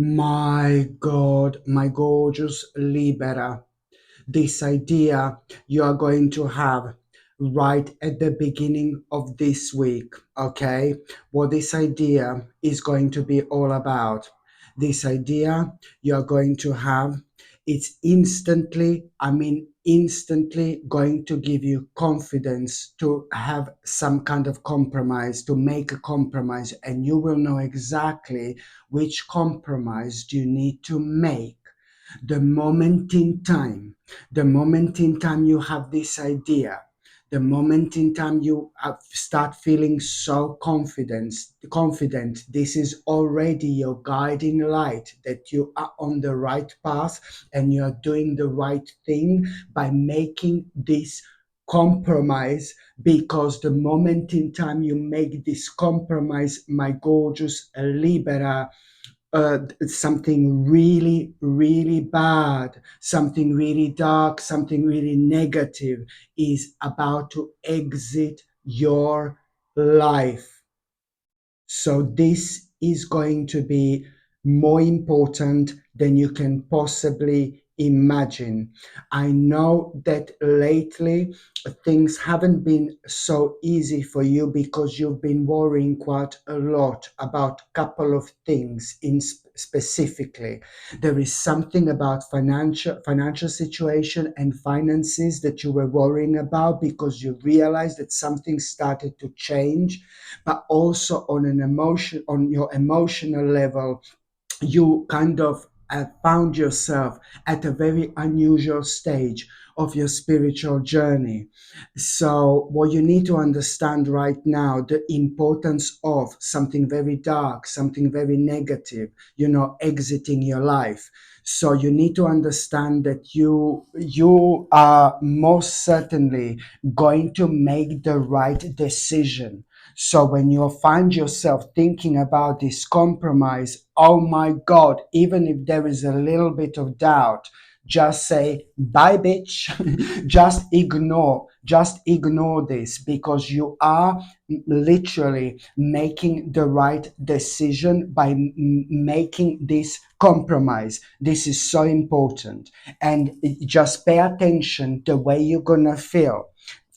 My God, my gorgeous Libera, this idea you are going to have right at the beginning of this week, okay? What this idea is going to be all about. This idea you are going to have, it's instantly going to give you confidence to have some kind of compromise, to make a compromise, and you will know exactly which compromise do you need to make the moment in time, the moment in time you have this idea, the moment in time you start feeling so confident, this is already your guiding light that you are on the right path and you are doing the right thing by making this compromise, because the moment in time you make this compromise, my gorgeous Libera, something really bad, something really dark, something really negative is about to exit your life. So this is going to be more important than you can possibly imagine. I know that lately things haven't been so easy for you because you've been worrying quite a lot about a couple of things in specifically. There is something about financial situation and finances that you were worrying about because you realized that something started to change, but also on your emotional level, you kind of found yourself at a very unusual stage of your spiritual journey. So what you need to understand right now, the importance of something very dark, something very negative, exiting your life. So you need to understand that you are most certainly going to make the right decision. So when you find yourself thinking about this compromise, oh my God, even if there is a little bit of doubt, just say, bye, bitch. Just ignore this, because you are literally making the right decision by making this compromise. This is so important. And just pay attention the way you're gonna feel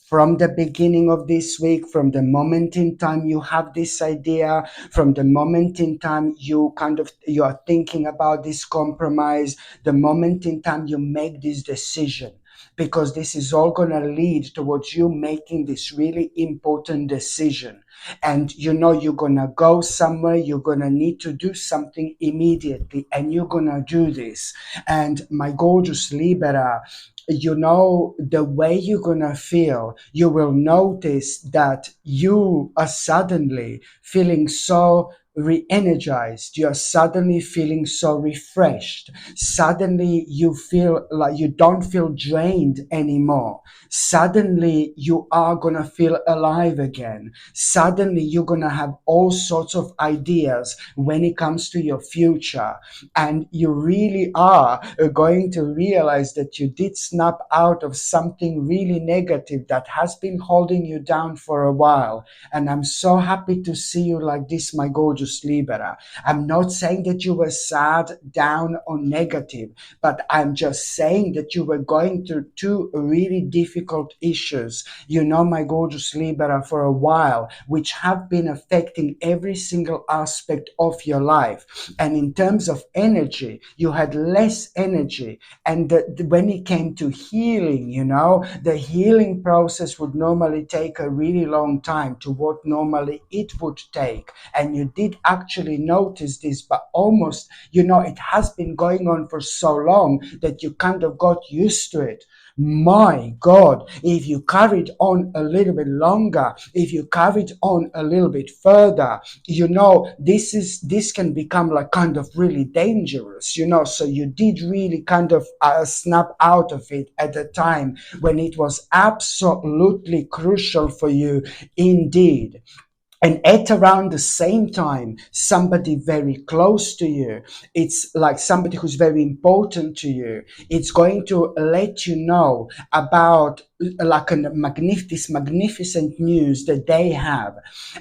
from the beginning of this week, from the moment in time you have this idea, from the moment in time you are thinking about this compromise, the moment in time you make this decision, because this is all going to lead towards you making this really important decision. And you're going to go somewhere, you're going to need to do something immediately, and you're going to do this. And my gorgeous Libera, the way you're gonna feel, you will notice that you are suddenly feeling so re-energized, you're suddenly feeling so refreshed, suddenly you feel like you don't feel drained anymore, suddenly you are gonna feel alive again, suddenly you're gonna have all sorts of ideas when it comes to your future, and you really are going to realize that you did snap out of something really negative that has been holding you down for a while. And I'm so happy to see you like this, my gorgeous Libera. I'm not saying that you were sad, down, or negative, but I'm just saying that you were going through two really difficult issues, my gorgeous Libera, for a while, which have been affecting every single aspect of your life. And in terms of energy, you had less energy. And when it came to healing, the healing process would normally take a really long time to what normally it would take. And you did actually notice this, but almost, it has been going on for so long that you kind of got used to it. My God, if you carried on a little bit longer, if you carried on a little bit further, this can become like kind of really dangerous, so you did really kind of snap out of it at a time when it was absolutely crucial for you indeed. And at around the same time, somebody very close to you, it's like somebody who's very important to you, it's going to let you know about like this magnificent news that they have.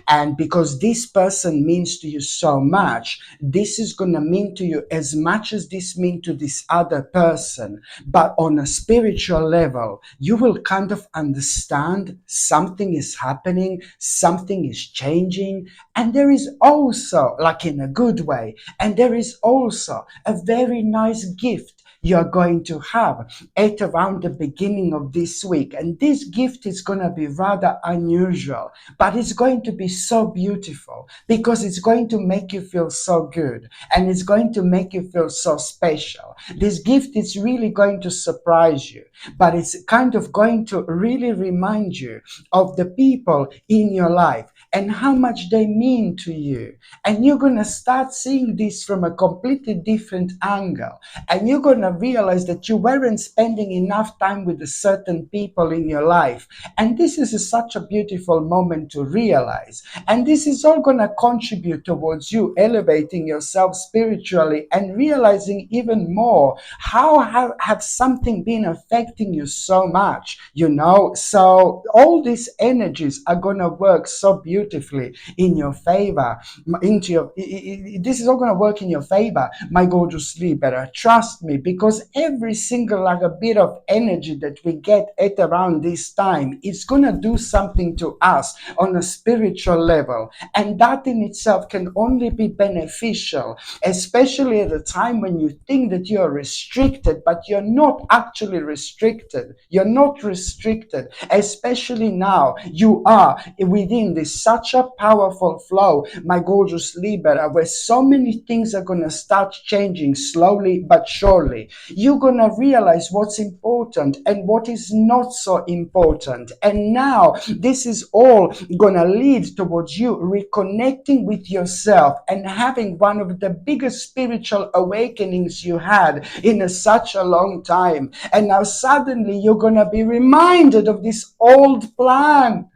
And because this person means to you so much, this is going to mean to you as much as this means to this other person. But on a spiritual level, you will kind of understand something is happening, something is changing. And there is also, like in a good way, and there is also a very nice gift you're going to have at around the beginning of this week. And this gift is going to be rather unusual, but it's going to be so beautiful because it's going to make you feel so good and it's going to make you feel so special. This gift is really going to surprise you, but it's kind of going to really remind you of the people in your life and how much they mean to you. And you're going to start seeing this from a completely different angle. And you're going to realize that you weren't spending enough time with the certain people in your life. And this is such a beautiful moment to realize. And this is all going to contribute towards you elevating yourself spiritually and realizing even more how have something been affecting you so much, you know. So all these energies are going to work so beautifully in your favor, into your this is all going to work in your favor, my gorgeous Libra. Trust me, because every single like a bit of energy that we get at around this time, it's going to do something to us on a spiritual level, and that in itself can only be beneficial, especially at a time when you think that you're restricted, but you're not actually restricted. You're not restricted, especially now you are within this such a powerful flow, my gorgeous Libra, where so many things are going to start changing slowly but surely. You're going to realize what's important and what is not so important. And now this is all going to lead towards you reconnecting with yourself and having one of the biggest spiritual awakenings you had in such a long time. And now suddenly you're going to be reminded of this old plan.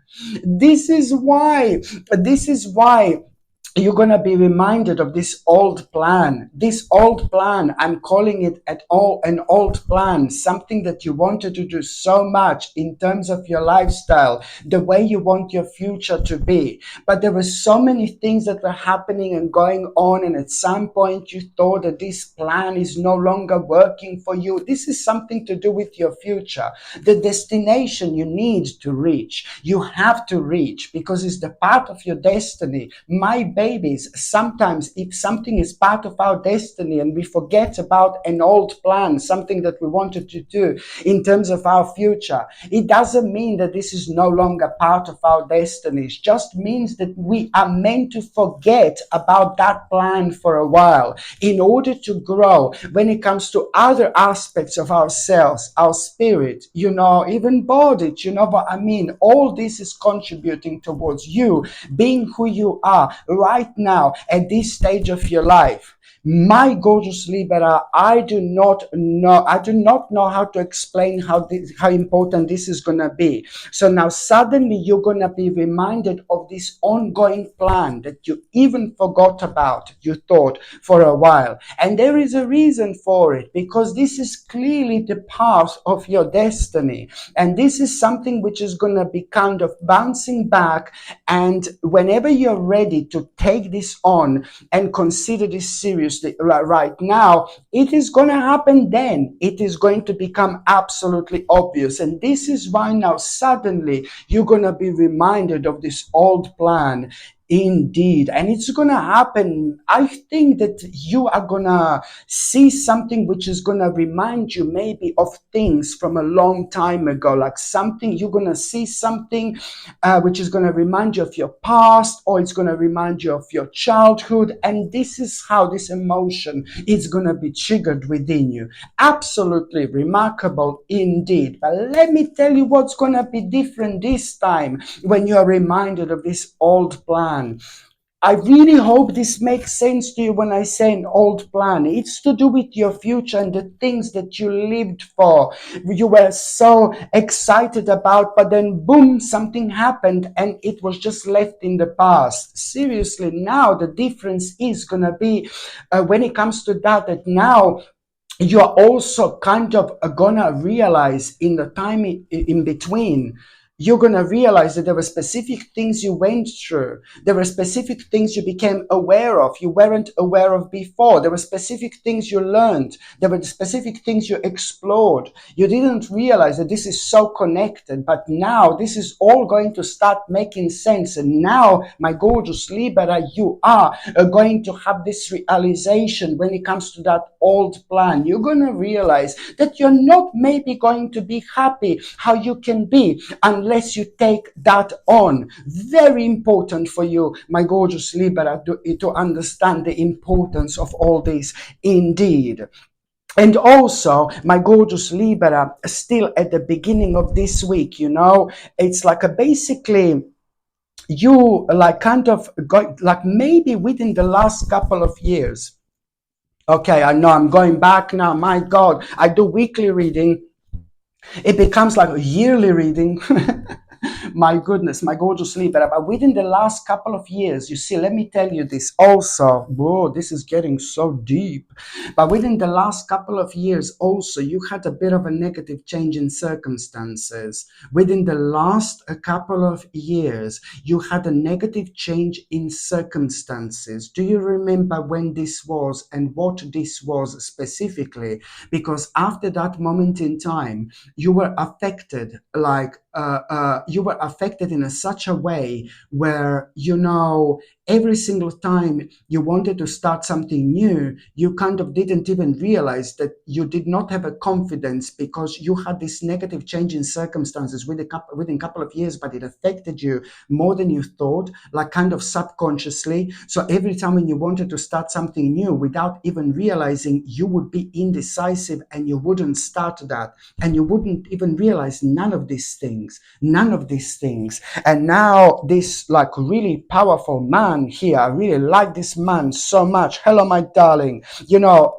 This is why you're going to be reminded of this old plan. This old plan, I'm calling it an old plan, something that you wanted to do so much in terms of your lifestyle, the way you want your future to be. But there were so many things that were happening and going on, and at some point you thought that this plan is no longer working for you. This is something to do with your future, the destination you need to reach. You have to reach because it's the part of your destiny. My babies, sometimes if something is part of our destiny and we forget about an old plan, something that we wanted to do in terms of our future, it doesn't mean that this is no longer part of our destiny. It just means that we are meant to forget about that plan for a while in order to grow when it comes to other aspects of ourselves, our spirit, you know, even body, you know what I mean? All this is contributing towards you being who you are right now at this stage of your life. My gorgeous Libra, I do not know how to explain how important this is going to be. So now suddenly you're going to be reminded of this ongoing plan that you even forgot about, you thought for a while. And there is a reason for it, because this is clearly the path of your destiny. And this is something which is going to be kind of bouncing back. And whenever you're ready to take this on and consider this seriously right now, it is going to happen then. It is going to become absolutely obvious. And this is why now suddenly you're going to be reminded of this old plan. Indeed. And it's going to happen. I think that you are going to see something which is going to remind you maybe of things from a long time ago, like something you're going to see something which is going to remind you of your past, or it's going to remind you of your childhood. And this is how this emotion is going to be triggered within you. Absolutely remarkable indeed. But let me tell you what's going to be different this time when you are reminded of this old plan. I really hope this makes sense to you when I say an old plan. It's to do with your future and the things that you lived for. You were so excited about, but then boom, something happened and it was just left in the past. Seriously, now the difference is going to be when it comes to that now you're also kind of gonna realize in the time in between, you're gonna realize that there were specific things you went through. There were specific things you became aware of, you weren't aware of before. There were specific things you learned. There were specific things you explored. You didn't realize that this is so connected, but now this is all going to start making sense. And now, my gorgeous Libra, you are going to have this realization when it comes to that old plan. You're going to realize that you're not maybe going to be happy how you can be unless you take that on. Very important for you, my gorgeous Libra, to understand the importance of all this indeed. And also, my gorgeous Libra, still at the beginning of this week, it's like a basically you like kind of got like maybe within the last couple of years. Okay, I know I'm going back now. My God, I do weekly reading. It becomes like a yearly reading. My goodness, my gorgeous Libra. But within the last couple of years, you see, let me tell you this also. Whoa, this is getting so deep. But within the last couple of years, also, you had a bit of a negative change in circumstances. Within the last couple of years, you had a negative change in circumstances. Do you remember when this was and what this was specifically? Because after that moment in time, you were affected like you were affected in such a way where every single time you wanted to start something new, you kind of didn't even realize that you did not have a confidence because you had this negative change in circumstances within a couple of years, but it affected you more than you thought, like kind of subconsciously. So every time when you wanted to start something new, without even realizing, you would be indecisive and you wouldn't start that, and you wouldn't even realize none of these things. And now this like really powerful man here, I really like this man so much. Hello, my darling.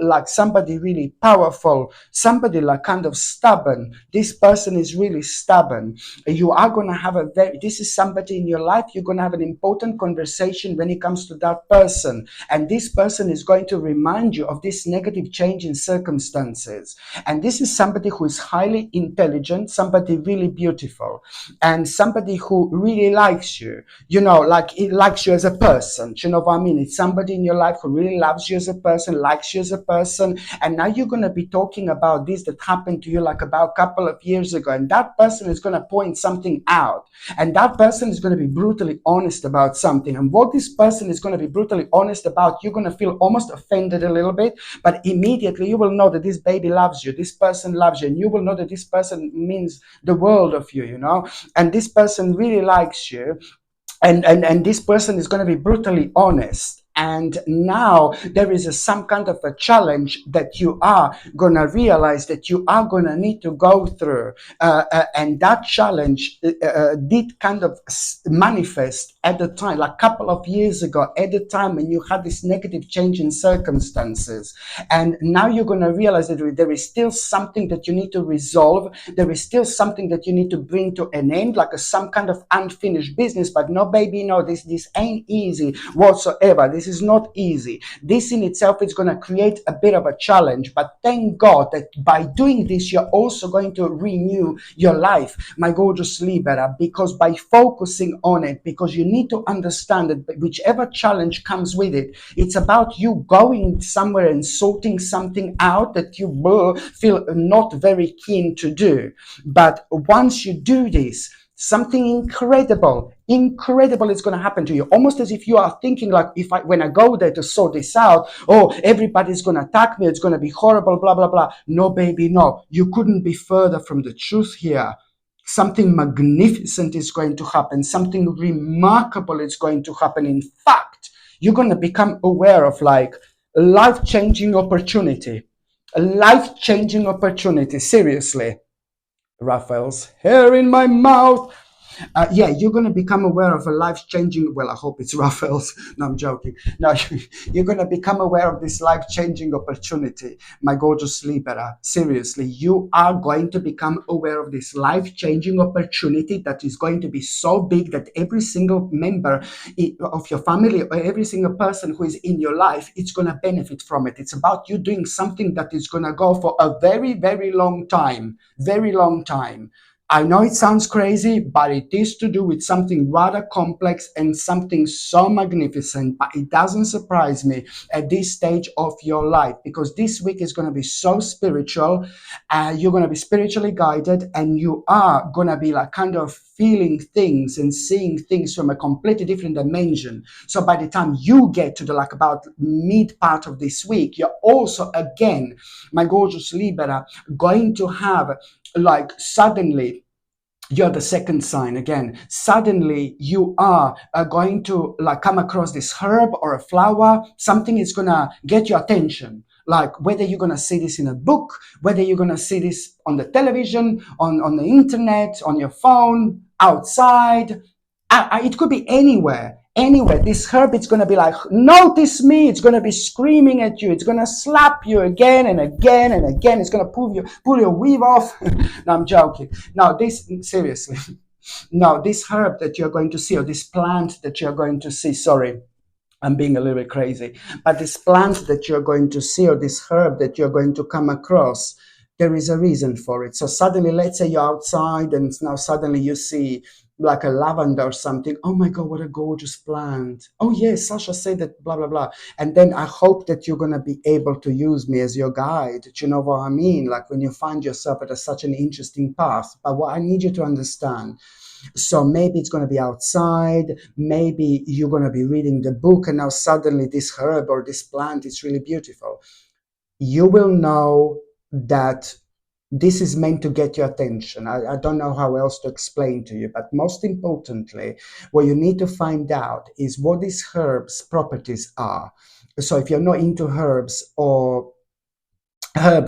Like somebody really powerful, somebody like kind of stubborn. This person is really stubborn. You are going to have this is somebody in your life, you're going to have an important conversation when it comes to that person. And this person is going to remind you of this negative change in circumstances. And this is somebody who is highly intelligent, somebody really beautiful, and somebody who really likes you, like it likes you as a person. Do you know what I mean? It's somebody in your life who really loves you as a person, likes you as a person. And now you're going to be talking about this that happened to you like about a couple of years ago. And that person is going to point something out. And that person is going to be brutally honest about something. And what this person is going to be brutally honest about, you're going to feel almost offended a little bit, but immediately you will know that this baby loves you, this person loves you, and you will know that this person means the world of you, and this person really likes you, and this person is going to be brutally honest. And now there is some kind of a challenge that you are going to realize that you are going to need to go through. And that challenge did kind of manifest at the time, like a couple of years ago, at the time when you had this negative change in circumstances. And now you're going to realize that there is still something that you need to resolve. There is still something that you need to bring to an end, like some kind of unfinished business. But no, baby, no, this ain't easy whatsoever. This is not easy. This in itself is going to create a bit of a challenge. But thank God that by doing this, you're also going to renew your life, my gorgeous Libra, because by focusing on it, because you need to understand that whichever challenge comes with it, it's about you going somewhere and sorting something out that you feel not very keen to do. But once you do this, something incredible is going to happen to you, almost as if you are thinking like, when I go there to sort this out, oh, everybody's going to attack me, it's going to be horrible, blah blah blah. No, baby, no, you couldn't be further from the truth here. Something magnificent is going to happen, something remarkable is going to happen. In fact, you're going to become aware of like a life-changing opportunity, seriously. Raphael's hair in my mouth. Yeah, you're going to become aware of a life changing. Well, I hope it's Raphael's. No, I'm joking. No, you're going to become aware of this life changing opportunity, my gorgeous Libra. Seriously, you are going to become aware of this life changing opportunity that is going to be so big that every single member of your family or every single person who is in your life, it's going to benefit from it. It's about you doing something that is going to go for a very, very long time. Very long time. I know it sounds crazy, but it is to do with something rather complex and something so magnificent. But it doesn't surprise me at this stage of your life, because this week is going to be so spiritual. You're going to be spiritually guided, and you are going to be like kind of feeling things and seeing things from a completely different dimension. So by the time you get to the like about mid part of this week, you're also again, my gorgeous Libra, going to have like suddenly you're the second sign again. Suddenly you are going to like come across this herb or a flower. Something is gonna get your attention, like whether you're gonna see this in a book, whether you're gonna see this on the television, on the internet, on your phone, outside. It could be anywhere. Anywhere. This herb, it's going to be like, notice me. It's going to be screaming at you. It's going to slap you again and again and again. It's going to pull your weave off. No, I'm joking. Now, this, seriously. Now, this herb that you're going to see, or this plant that you're going to see, sorry, I'm being a little bit crazy, but this plant that you're going to see, or this herb that you're going to come across, there is a reason for it. So suddenly, let's say you're outside and now suddenly you see like a lavender or something. Oh my God, what a gorgeous plant. Oh yes, Sasha said that, blah, blah, blah. And then I hope that you're going to be able to use me as your guide. Do you know what I mean? Like when you find yourself at such an interesting path. But what I need you to understand, so maybe it's going to be outside, maybe you're going to be reading the book, and now suddenly this herb or this plant is really beautiful. You will know that this is meant to get your attention. I don't know how else to explain to you, but most importantly, what you need to find out is what these herbs' properties are. So if you're not into herbs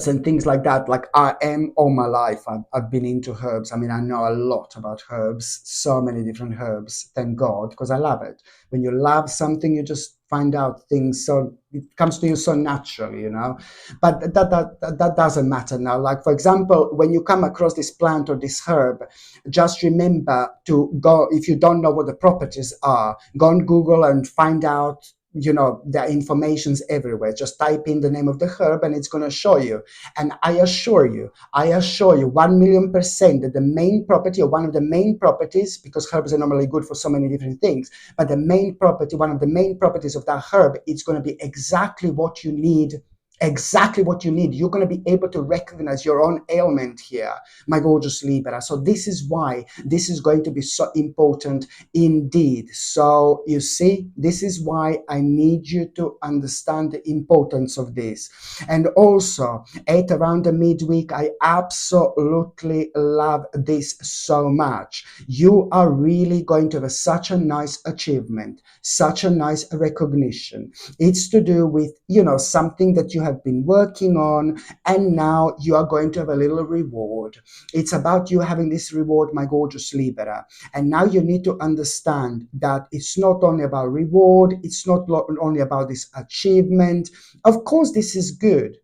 and things like that, like I am all my life, I've been into herbs. I mean, I know a lot about herbs, so many different herbs, thank God, because I love it. When you love something, you just find out things, so it comes to you so naturally, you know. But that doesn't matter now. Like for example, when you come across this plant or this herb, just remember to go, if you don't know what the properties are, go on Google and find out. You know, the information's everywhere. Just type in the name of the herb and it's going to show you. And I assure you 1,000,000% that the main property, or one of the main properties, because herbs are normally good for so many different things, but the main property, one of the main properties of that herb, it's going to be exactly what you need. Exactly what you need. You're going to be able to recognize your own ailment here, my gorgeous Libra. So this is why this is going to be so important indeed. So you see, this is why I need you to understand the importance of this. And also, at around the midweek, I absolutely love this so much. You are really going to have such a nice achievement, such a nice recognition. It's to do with, something that you have been working on, and now you are going to have a little reward. It's about you having this reward, my gorgeous Libra. And now you need to understand that it's not only about reward, it's not only about this achievement. Of course, this is good.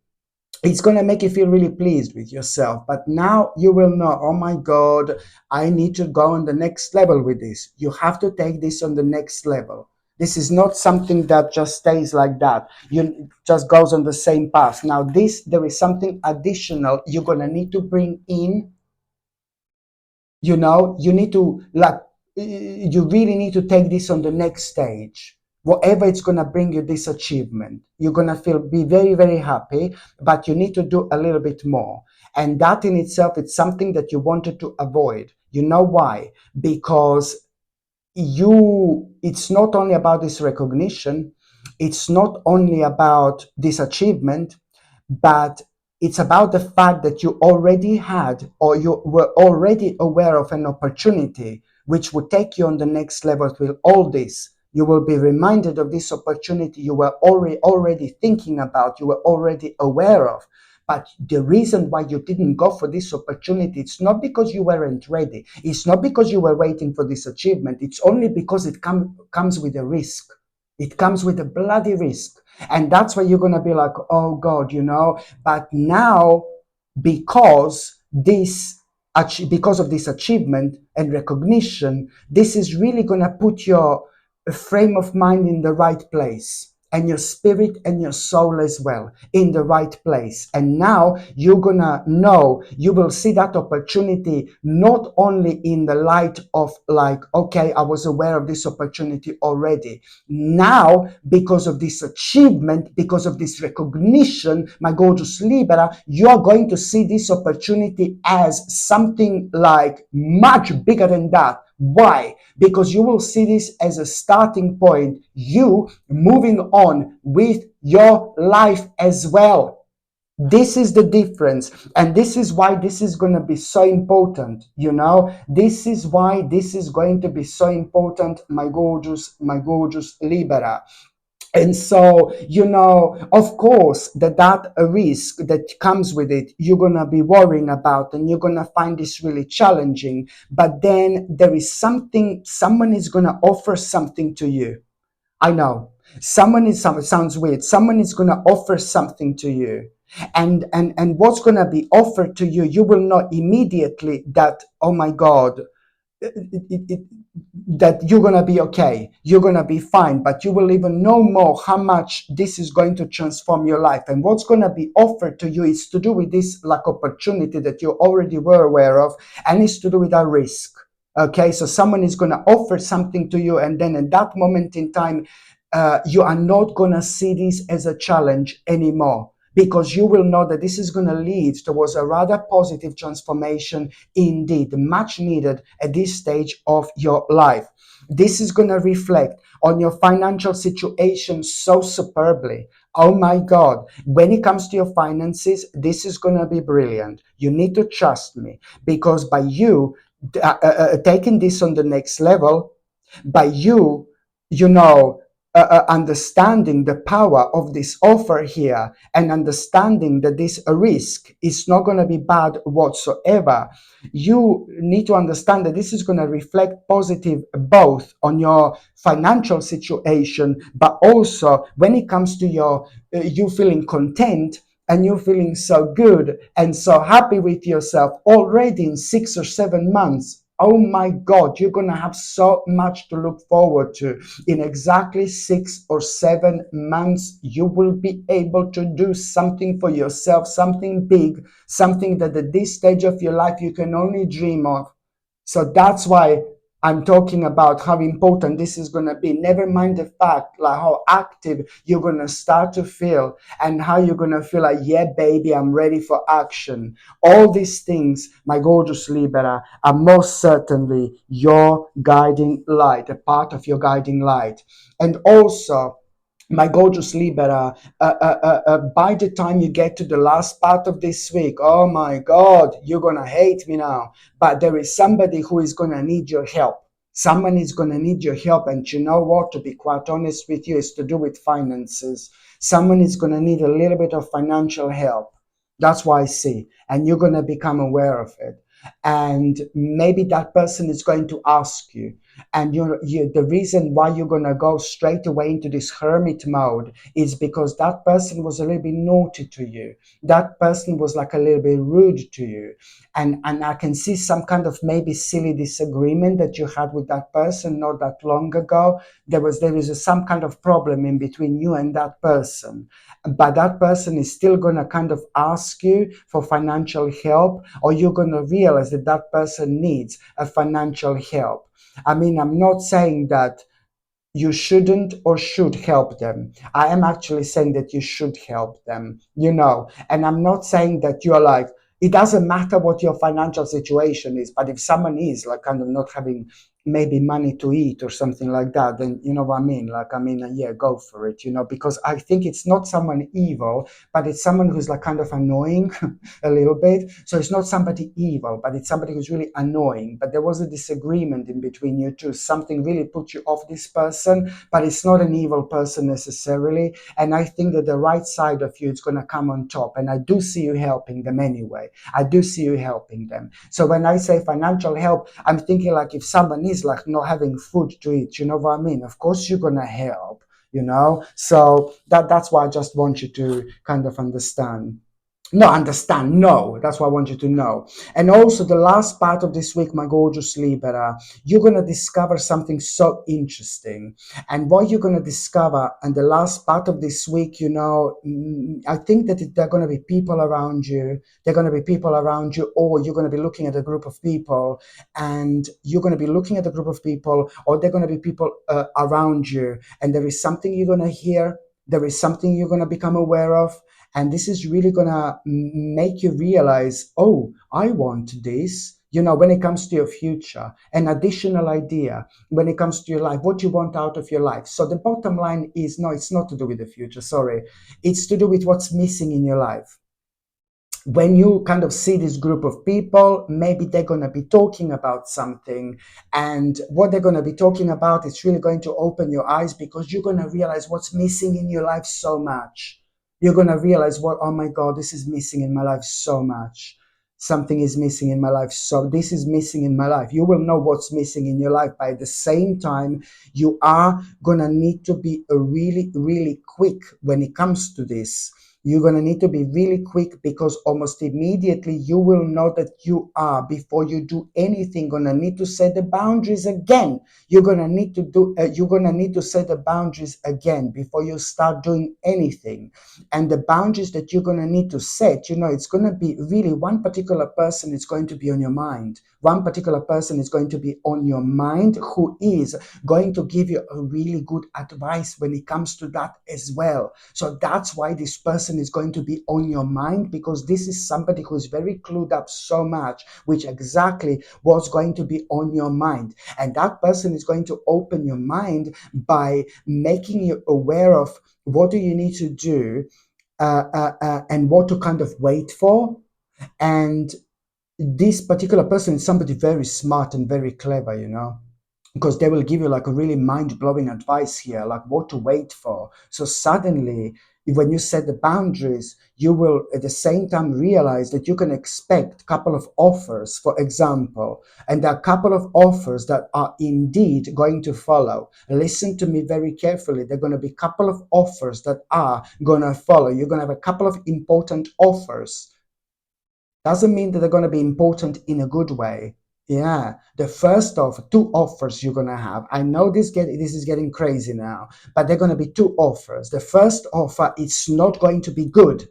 It's going to make you feel really pleased with yourself. But now you will know, oh my God, I need to go on the next level with this. You have to take this on the next level. This is not something that just stays like that. You just goes on the same path. Now there is something additional you're going to need to bring in. You need to like, you really need to take this on the next stage. Whatever it's going to bring you this achievement, you're going to be very, very happy, but you need to do a little bit more. And that in itself, it's something that you wanted to avoid. You know why? Because it's not only about this recognition, it's not only about this achievement, but it's about the fact that you already had, or you were already aware of an opportunity which would take you on the next level with all this. You will be reminded of this opportunity you were already thinking about, you were already aware of. But the reason why you didn't go for this opportunity, it's not because you weren't ready. It's not because you were waiting for this achievement. It's only because it comes with a risk. It comes with a bloody risk. And that's why you're going to be like, oh God, but now, because this because of this achievement and recognition, this is really going to put your frame of mind in the right place, and your spirit and your soul as well in the right place. And now you're gonna know, you will see that opportunity not only in the light of like, okay, I was aware of this opportunity already. Now, because of this achievement, because of this recognition, my gorgeous Libra, you are going to see this opportunity as something like much bigger than that. Why? Because you will see this as a starting point, you moving on with your life as well. This is the difference, and this is why this is going to be so important. This is why this is going to be so important, my gorgeous Libera. And so, of course, that a risk that comes with it, you're going to be worrying about, and you're going to find this really challenging. But then there is someone is going to offer something to you. I know. It sounds weird. Someone is going to offer something to you. And what's going to be offered to you, you will know immediately that, oh my God, that you're going to be okay, you're going to be fine, but you will even know more how much this is going to transform your life. And what's going to be offered to you is to do with this like opportunity that you already were aware of, and it's to do with a risk. Okay, so someone is going to offer something to you, and then at that moment in time, you are not going to see this as a challenge anymore, because you will know that this is going to lead towards a rather positive transformation, indeed, much needed at this stage of your life. This is going to reflect on your financial situation so superbly. Oh my God, when it comes to your finances, this is going to be brilliant. You need to trust me, because by you taking this on the next level, by you know, understanding the power of this offer here, and understanding that this risk is not going to be bad whatsoever, you need to understand that this is going to reflect positive both on your financial situation, but also when it comes to your you feeling content, and you're feeling so good and so happy with yourself already in 6 or 7 months. Oh my God, you're going to have so much to look forward to. In exactly 6 or 7 months, you will be able to do something for yourself, something big, something that at this stage of your life you can only dream of. So that's why I'm talking about how important this is going to be. Never mind the fact like how active you're going to start to feel, and how you're going to feel like, yeah, baby, I'm ready for action. All these things, my gorgeous Libera, are most certainly your guiding light, a part of your guiding light. And also, my gorgeous Libera, by the time you get to the last part of this week, oh my God, you're going to hate me now, but there is somebody who is going to need your help. Someone is going to need your help. And you know what? To be quite honest with you, it's to do with finances. Someone is going to need a little bit of financial help. That's why I see. And you're going to become aware of it. And maybe that person is going to ask you, and the reason why you're going to go straight away into this hermit mode is because that person was a little bit naughty to you. That person was like a little bit rude to you. And I can see some kind of maybe silly disagreement that you had with that person not that long ago. There is some kind of problem in between you and that person. But that person is still going to kind of ask you for financial help, or you're going to realize that that person needs a financial help. I mean, I'm not saying that you shouldn't or should help them. I am actually saying that you should help them, and I'm not saying that you're like, it doesn't matter what your financial situation is, but if someone is like kind of not having maybe money to eat or something like that, then you know what I mean. Like, I mean, yeah, go for it, because I think it's not someone evil, but it's someone who's like kind of annoying a little bit. So it's not somebody evil, but it's somebody who's really annoying. But there was a disagreement in between you two. Something really put you off this person, but it's not an evil person necessarily. And I think that the right side of you is going to come on top. And I do see you helping them anyway. I do see you helping them. So when I say financial help, I'm thinking like if someone is like not having food to eat, you know what I mean? Of course you're going to help. So that's why I just want you to kind of understand. No, understand. No, that's what I want you to know. And also, the last part of this week, my gorgeous Libra, you're going to discover something so interesting. And what you're going to discover, and the last part of this week, I think that there are going to be people around you. There are going to be people around you, or you're going to be looking at a group of people, and you're going to be looking at a group of people, or there are going to be people around you, and there is something you're going to hear. There is something you're going to become aware of, and this is really going to make you realize, oh, I want this. When it comes to your future, an additional idea when it comes to your life, what you want out of your life. So the bottom line is, no, it's not to do with the future. Sorry. It's to do with what's missing in your life. When you kind of see this group of people, maybe they're going to be talking about something, and what they're going to be talking about is really going to open your eyes, because you're going to realize what's missing in your life so much. You're going to realize, oh my God, this is missing in my life so much. Something is missing in my life. So this is missing in my life. You will know what's missing in your life. By the same time, you are going to need to be really, really quick when it comes to this. You're going to need to be really quick, because almost immediately you will know that you are, before you do anything, going to need to set the boundaries again. You're going to need to set the boundaries again before you start doing anything. And the boundaries that you're going to need to set, it's going to be really one particular person is going to be on your mind. One particular person is going to be on your mind, who is going to give you a really good advice when it comes to that as well. So that's why this person is going to be on your mind, because this is somebody who is very clued up so much, which exactly what's going to be on your mind. And that person is going to open your mind by making you aware of what do you need to do, and what to kind of wait for. And this particular person is somebody very smart and very clever, because they will give you like a really mind-blowing advice here, like what to wait for. So suddenly, when you set the boundaries, you will at the same time realize that you can expect a couple of offers, for example, and there are a couple of offers that are indeed going to follow. Listen to me very carefully. There are going to be a couple of offers that are going to follow. You're going to have a couple of important offers. Doesn't mean that they're going to be important in a good way. Yeah, the first of two offers you're going to have. I know this is getting crazy now, but they're going to be two offers. The first offer, it's not going to be good.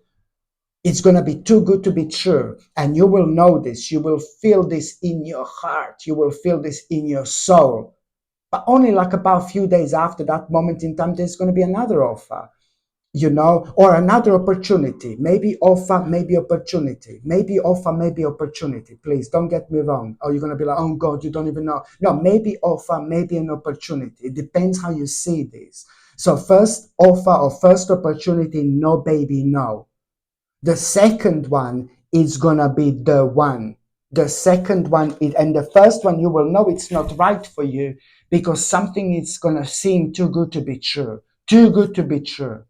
It's going to be too good to be true. And you will know this. You will feel this in your heart. You will feel this in your soul. But only like about a few days after that moment in time, there's going to be another offer. Or another opportunity, maybe offer, maybe opportunity, maybe offer, maybe opportunity. Please don't get me wrong. Or you're going to be like, oh God, you don't even know. No, maybe offer, maybe an opportunity. It depends how you see this. So first offer or first opportunity, no baby, no. The second one is going to be the one. The second one is, and the first one, you will know it's not right for you, because something is going to seem too good to be true. Too good to be true.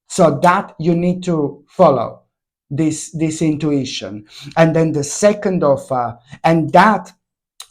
So that you need to follow this intuition. And then the second offer, and that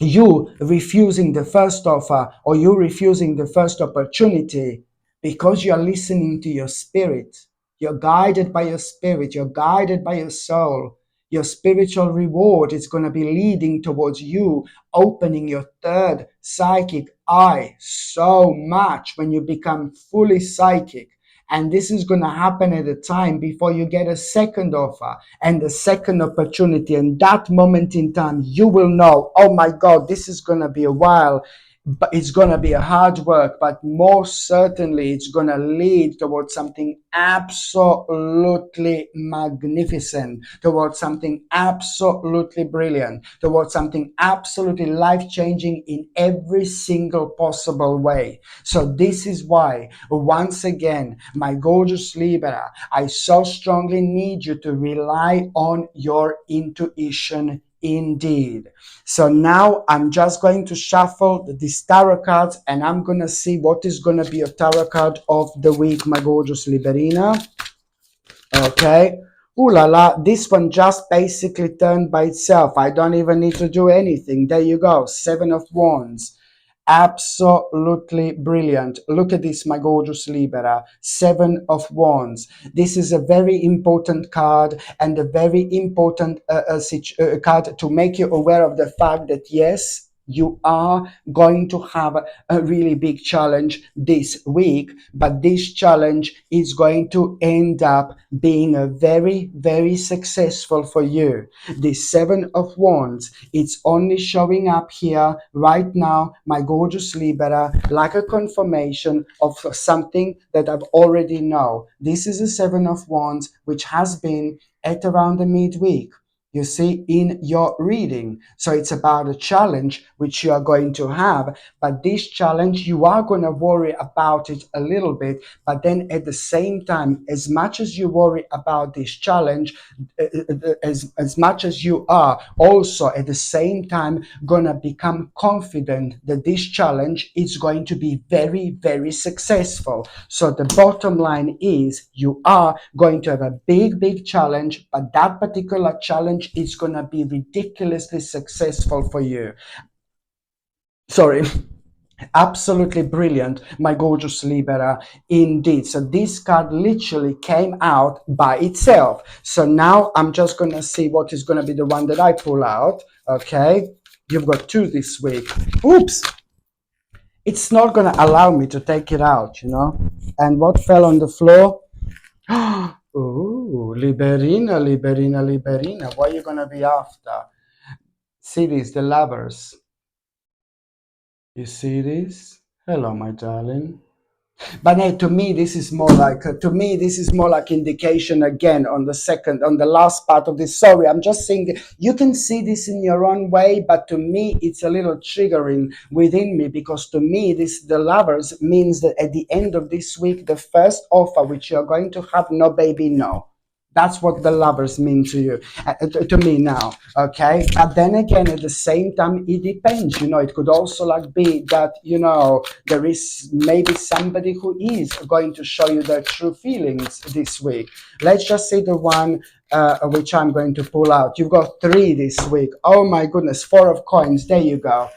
you refusing the first offer, or you refusing the first opportunity, because you are listening to your spirit. You're guided by your spirit. You're guided by your soul. Your spiritual reward is going to be leading towards you opening your third psychic eye so much when you become fully psychic. And this is going to happen at a time before you get a second offer and a second opportunity. And that moment in time, you will know, oh my God, this is going to be a while. but it's going to be a hard work, but most certainly it's going to lead towards something absolutely magnificent, towards something absolutely brilliant, towards something absolutely life-changing in every single possible way. So this is why, once again, my gorgeous Libra, I so strongly need you to rely on your intuition indeed. So now I'm just going to shuffle these tarot cards, and I'm going to see what is going to be a tarot card of the week, my gorgeous Liberina. Okay. Ooh la la, this one just basically turned by itself. I don't even need to do anything. There you go. Seven of Wands. Absolutely brilliant. Look at this, my gorgeous Libra. Seven of Wands. This is a very important card, and a very important card to make you aware of the fact that yes, you are going to have a really big challenge this week, but this challenge is going to end up being a very, very successful for you. This Seven of Wands, it's only showing up here right now, my gorgeous Libra, like a confirmation of something that I've already know. This is a Seven of Wands, which has been at around the midweek, you see, in your reading. So it's about a challenge which you are going to have, but this challenge, you are going to worry about it a little bit, but then at the same time, as much as you worry about this challenge, as much as you are also at the same time going to become confident that this challenge is going to be very, very successful. So the bottom line is you are going to have a big, big challenge, but that particular challenge is going to be ridiculously successful for you. Sorry. Absolutely brilliant, my gorgeous Libera, indeed. So this card literally came out by itself. So now I'm just going to see what is going to be the one that I pull out. Okay, you've got two this week. Oops, it's not going to allow me to take it out, you know. And what fell on the floor? Ooh, Liberina, Liberina, Liberina. What are you going to be after? See this, the Lovers. You see this? Hello, my darling. But hey, to me, this is more like indication again on the last part of this. Sorry, I'm just saying you can see this in your own way, but to me, it's a little triggering within me, because to me, the Lovers means that at the end of this week, the first offer which you're going to have, no baby, no. That's what the Lovers mean to you, to me now. Okay, but then again, at the same time, it depends. You know, it could also like be that, you know, there is maybe somebody who is going to show you their true feelings this week. Let's just say the one which I'm going to pull out. You've got three this week. Oh my goodness, Four of Coins. There you go.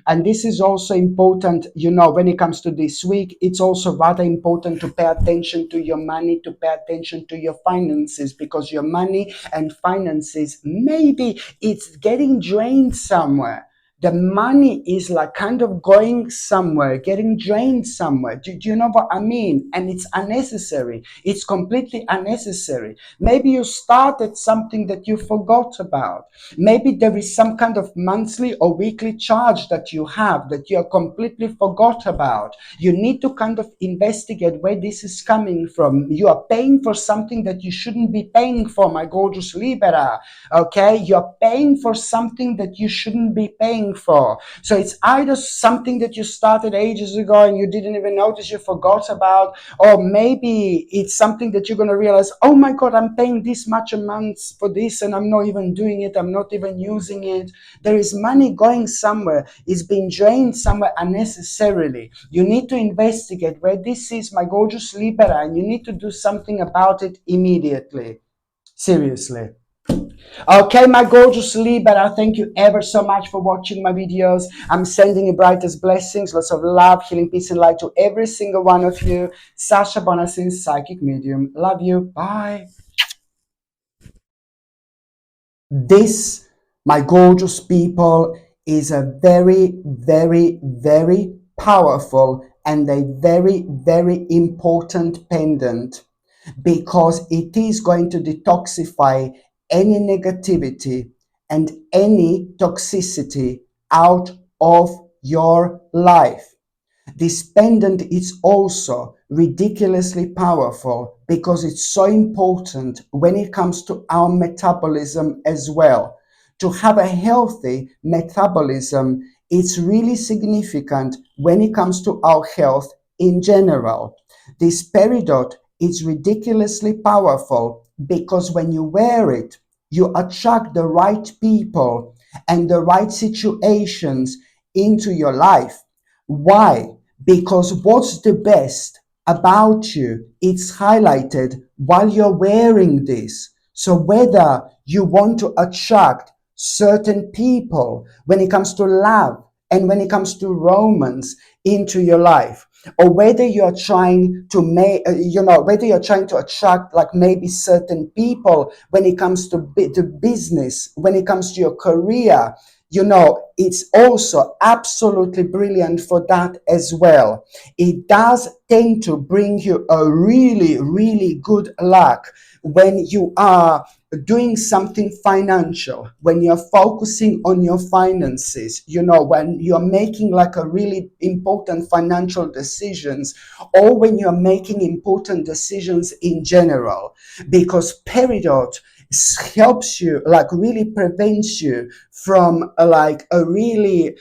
And this is also important, you know, when it comes to this week, it's also rather important to pay attention to your money, to pay attention to your finances, because your money and finances, maybe it's getting drained somewhere. The money is like kind of going somewhere, getting drained somewhere. Do you know what I mean? And it's unnecessary. It's completely unnecessary. Maybe you started something that you forgot about. Maybe there is some kind of monthly or weekly charge that you have that you are completely forgot about. You need to kind of investigate where this is coming from. You are paying for something that you shouldn't be paying for, my gorgeous Libera. Okay, you're paying for something that you shouldn't be paying for. So it's either something that you started ages ago and you didn't even notice, you forgot about, or maybe it's something that you're going to realize, oh my God, I'm paying this much a month for this and I'm not even doing it, I'm not even using it. There is money going somewhere, it's being drained somewhere unnecessarily. You need to investigate where this is, my gorgeous Libera, and you need to do something about it immediately. Seriously. Okay, my gorgeous Libra, thank you ever so much for watching my videos. I'm sending you brightest blessings, lots of love, healing, peace, and light to every single one of you. Sasha Bonasin, Psychic Medium. Love you. Bye. This, my gorgeous people, is a very, very, very powerful and a very, very important pendant, because it is going to detoxify any negativity and any toxicity out of your life. This pendant is also ridiculously powerful because it's so important when it comes to our metabolism as well. To have a healthy metabolism, it's really significant when it comes to our health in general. This peridot is ridiculously powerful because when you wear it, you attract the right people and the right situations into your life. Why? Because what's the best about you, it's highlighted while you're wearing this. So whether you want to attract certain people when it comes to love and when it comes to romance into your life, or whether you're trying to make, whether you're trying to attract like maybe certain people when it comes to business, when it comes to your career, it's also absolutely brilliant for that as well. It does tend to bring you a really, really good luck when you are doing something financial, when you're focusing on your finances, when you're making like a really important financial decisions, or when you're making important decisions in general, because peridot helps you, like really prevents you from like a really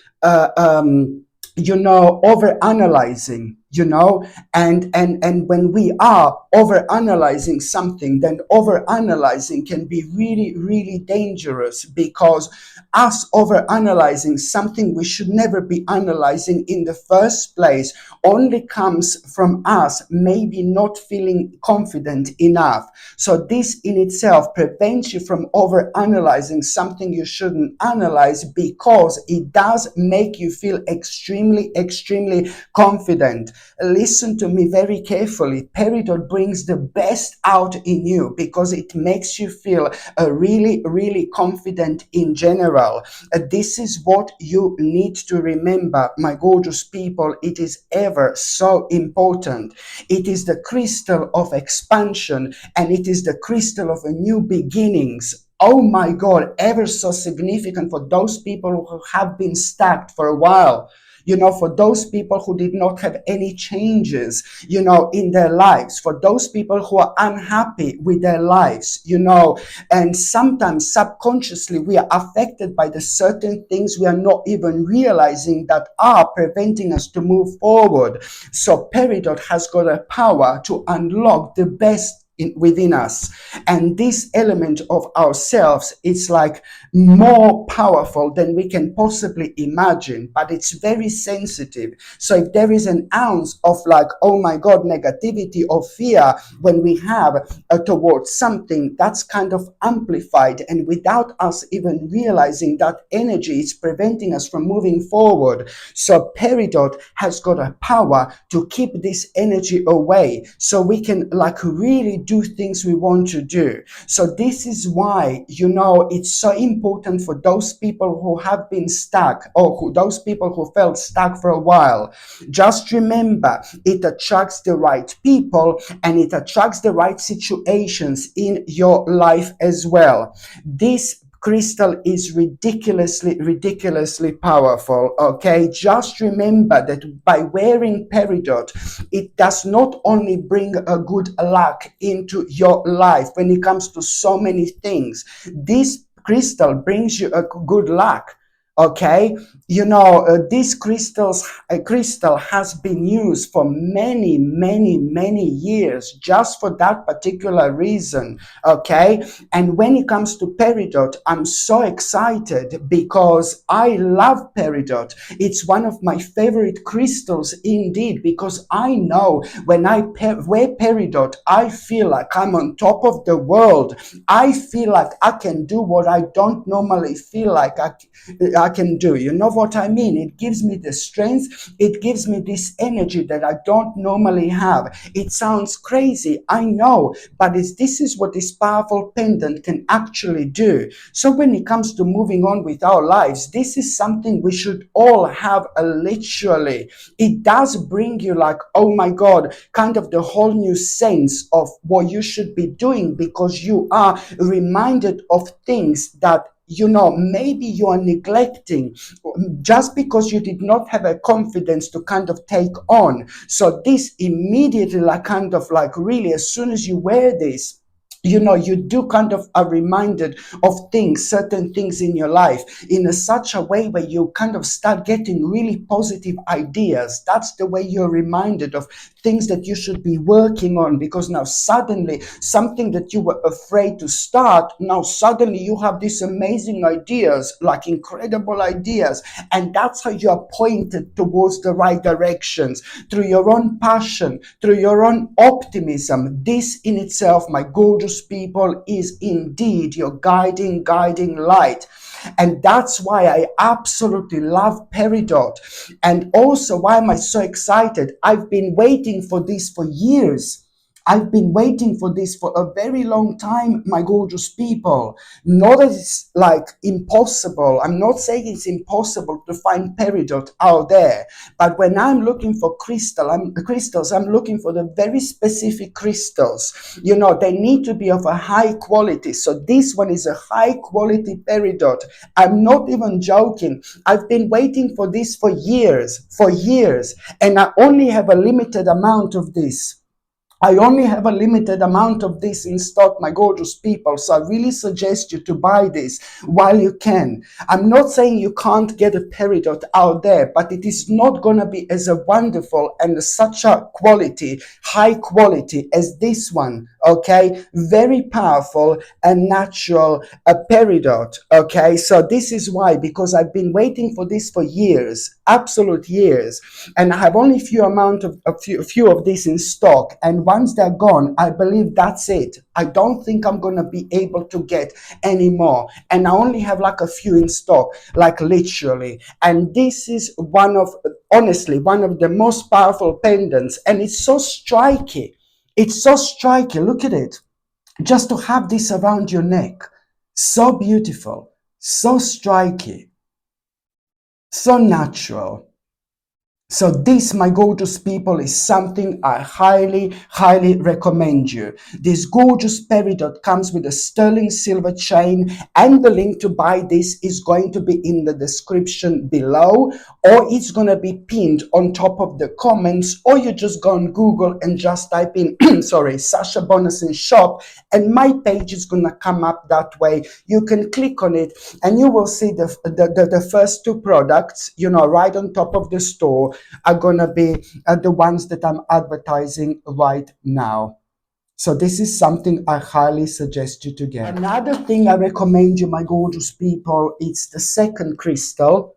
over analyzing, and when we are over analyzing something, then over analyzing can be really, really dangerous, because us over analyzing something we should never be analyzing in the first place only comes from us maybe not feeling confident enough. So this in itself prevents you from over analyzing something you shouldn't analyze, because it does make you feel extremely, extremely confident. Listen to me very carefully. Peridot brings the best out in you because it makes you feel really, really confident in general. This is what you need to remember, my gorgeous people. It is ever so important. It is the crystal of expansion, and it is the crystal of a new beginnings. Oh my God, ever so significant for those people who have been stuck for a while. For those people who did not have any changes, in their lives, for those people who are unhappy with their lives, and sometimes subconsciously we are affected by the certain things we are not even realizing that are preventing us to move forward. So peridot has got a power to unlock the best within us, and this element of ourselves, it's like more powerful than we can possibly imagine, but it's very sensitive. So if there is an ounce of like, oh my God, negativity or fear when we have towards something, that's kind of amplified, and without us even realizing, that energy is preventing us from moving forward. So peridot has got a power to keep this energy away, so we can like really do things we want to do. So this is why, it's so important for those people who have been stuck, or those people who felt stuck for a while. Just remember, it attracts the right people and it attracts the right situations in your life as well. This crystal is ridiculously, ridiculously powerful. Okay, just remember that by wearing peridot, it does not only bring a good luck into your life when it comes to so many things. This crystal brings you a good luck. Okay, this crystal has been used for many, many, many years just for that particular reason. Okay, and when it comes to peridot, I'm so excited because I love peridot. It's one of my favorite crystals indeed, because I know when I wear peridot, I feel like I'm on top of the world. I feel like I can do what I don't normally feel like I can do. You know what I mean? It gives me the strength. It gives me this energy that I don't normally have. It sounds crazy, I know, but this is what this powerful pendant can actually do. So when it comes to moving on with our lives, this is something we should all have literally. It does bring you like, oh my God, kind of the whole new sense of what you should be doing, because you are reminded of things that maybe you are neglecting just because you did not have a confidence to kind of take on. So this immediately, like, kind of like, really, as soon as you wear this, you do kind of are reminded of things, certain things in your life, in such a way where you kind of start getting really positive ideas. That's the way you're reminded of things that you should be working on, because now suddenly something that you were afraid to start, now suddenly you have these amazing ideas, like incredible ideas, and that's how you are pointed towards the right directions, through your own passion, through your own optimism. This in itself, my gorgeous people, is indeed your guiding light. And that's why I absolutely love Peridot. And also, why am I so excited? I've been waiting for this for years. I've been waiting for this for a very long time, my gorgeous people. Not that it's like impossible. I'm not saying it's impossible to find peridot out there. But when I'm looking for crystals, I'm looking for the very specific crystals. They need to be of a high quality. So this one is a high quality peridot. I'm not even joking. I've been waiting for this for years, and I only have a limited amount of this. I only have a limited amount of this in stock, my gorgeous people. So I really suggest you to buy this while you can. I'm not saying you can't get a peridot out there, but it is not going to be as a wonderful and such a quality, high quality as this one. Okay, very powerful and natural peridot. Okay, so this is why, because I've been waiting for this for years, absolute years, and I have only a few of these in stock. And once they're gone, I believe that's it. I don't think I'm gonna be able to get any more. And I only have like a few in stock, like literally. And this is honestly, one of the most powerful pendants, and it's so striking. It's so striking. Look at it. Just to have this around your neck. So beautiful, so striking, so natural. So this, my gorgeous people, is something I highly recommend you. This gorgeous peridot comes with a sterling silver chain, and the link to buy this is going to be in the description below, or it's going to be pinned on top of the comments, or you just go on Google and just type in, sorry, Sasha Bonasin shop, and my page is going to come up that way. You can click on it and you will see the first two products, right on top of the store, are gonna be the ones that I'm advertising right now. So this is something I highly suggest you to get. Another thing I recommend you, my gorgeous people, it's the second crystal.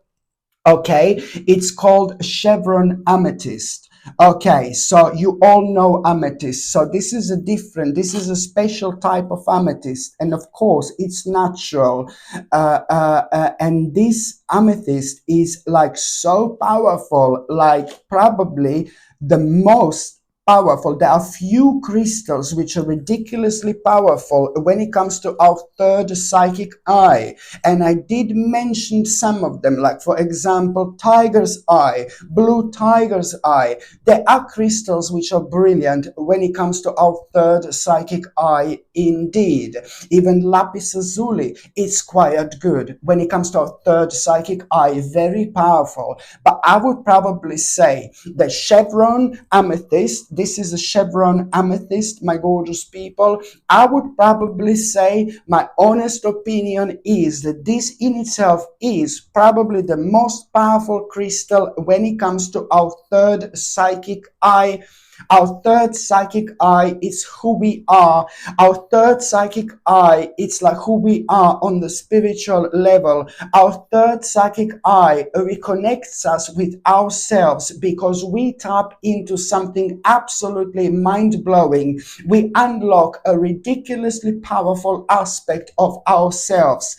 Okay, it's called chevron amethyst. Okay, so you all know amethyst. So this is a special type of amethyst, and of course it's natural. And this amethyst is like so powerful, like probably the most powerful. There are few crystals which are ridiculously powerful when it comes to our third psychic eye. And I did mention some of them, like for example, tiger's eye, blue tiger's eye. There are crystals which are brilliant when it comes to our third psychic eye indeed. Even lapis lazuli is quite good when it comes to our third psychic eye, very powerful. But I would probably say the chevron amethyst, this is a chevron amethyst, my gorgeous people. I would probably say, my honest opinion is that this in itself is probably the most powerful crystal when it comes to our third psychic eye. Our third psychic eye is who we are. Our third psychic eye, it's like who we are on the spiritual level. Our third psychic eye reconnects us with ourselves, because we tap into something absolutely mind-blowing. We unlock a ridiculously powerful aspect of ourselves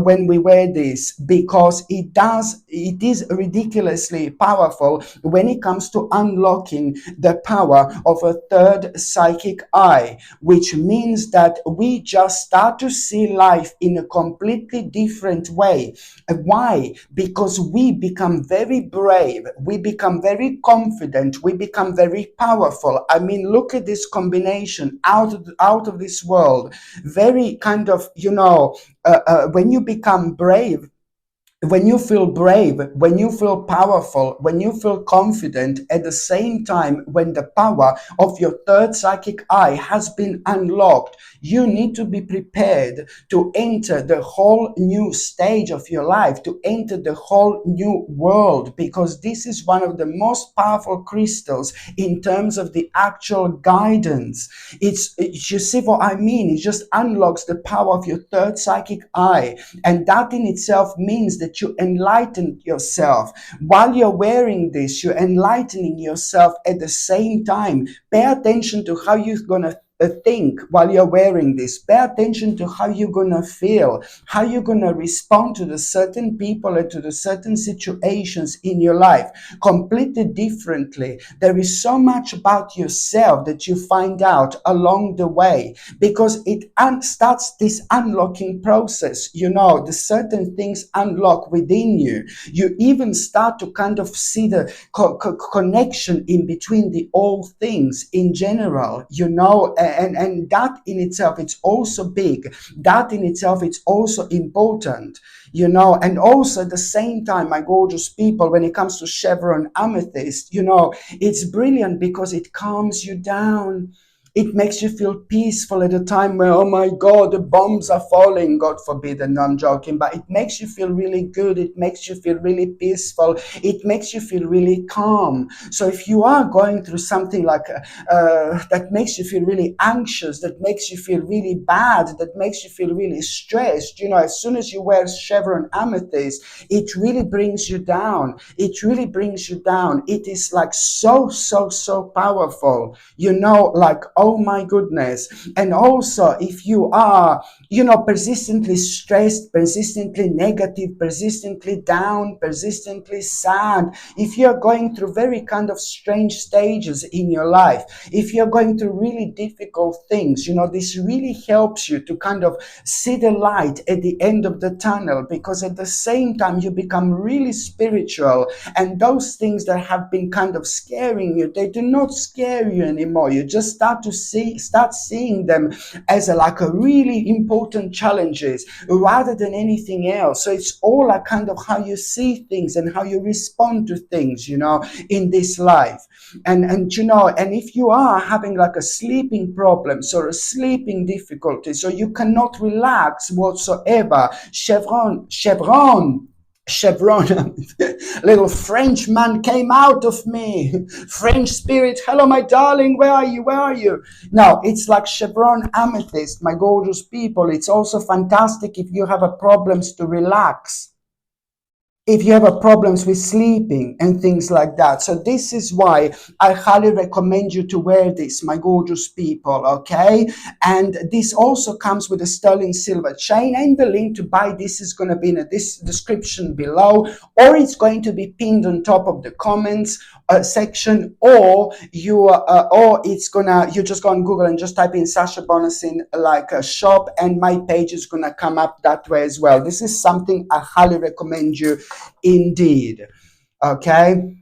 when we wear this, because it is ridiculously powerful when it comes to unlocking the power of a third psychic eye, which means that we just start to see life in a completely different way. Why? Because we become very brave, we become very confident, we become very powerful. I mean, look at this combination, out of this world. Very kind of, when you become brave, when you feel brave, when you feel powerful, when you feel confident, at the same time, when the power of your third psychic eye has been unlocked, you need to be prepared to enter the whole new stage of your life, to enter the whole new world, because this is one of the most powerful crystals in terms of the actual guidance. You see what I mean? It just unlocks the power of your third psychic eye, and that in itself means that you enlighten yourself. While you're wearing this, you're enlightening yourself at the same time. Pay attention to how you're going to think while you're wearing this. Pay attention to how you're going to feel, how you're going to respond to the certain people and to the certain situations in your life completely differently. There is so much about yourself that you find out along the way, because it starts this unlocking process. The certain things unlock within you. You even start to kind of see the connection in between the all things in general, and that in itself, it's also big. That in itself, it's also important, and also at the same time, my gorgeous people, when it comes to chevron amethyst, it's brilliant because it calms you down. It makes you feel peaceful at a time where, oh my God, the bombs are falling, God forbid, and no, I'm joking, but it makes you feel really good. It makes you feel really peaceful. It makes you feel really calm. So if you are going through something like that makes you feel really anxious, that makes you feel really bad, that makes you feel really stressed, as soon as you wear chevron amethyst, it really brings you down. It really brings you down. It is like so, so, so powerful, like, oh my goodness. And also, if you are, persistently stressed, persistently negative, persistently down, persistently sad, if you're going through very kind of strange stages in your life, if you're going through really difficult things, this really helps you to kind of see the light at the end of the tunnel, because at the same time you become really spiritual, and those things that have been kind of scaring you, they do not scare you anymore. You just start seeing them as like a really important challenges rather than anything else. So it's all a kind of how you see things and how you respond to things, in this life. And if you are having like a sleeping problems or a sleeping difficulty, so you cannot relax whatsoever, chevron little French man came out of me. French spirit, hello my darling, where are you? Now it's like chevron amethyst, my gorgeous people. It's also fantastic if you have a problems to relax, if you have a problems with sleeping and things like that. So this is why I highly recommend you to wear this, my gorgeous people, okay? And this also comes with a sterling silver chain, and the link to buy this is going to be in this description below, or it's going to be pinned on top of the comments section, or you just go on Google and just type in Sasha Bonasin like a shop, and my page is gonna come up that way as well. This is something I highly recommend you indeed. Okay.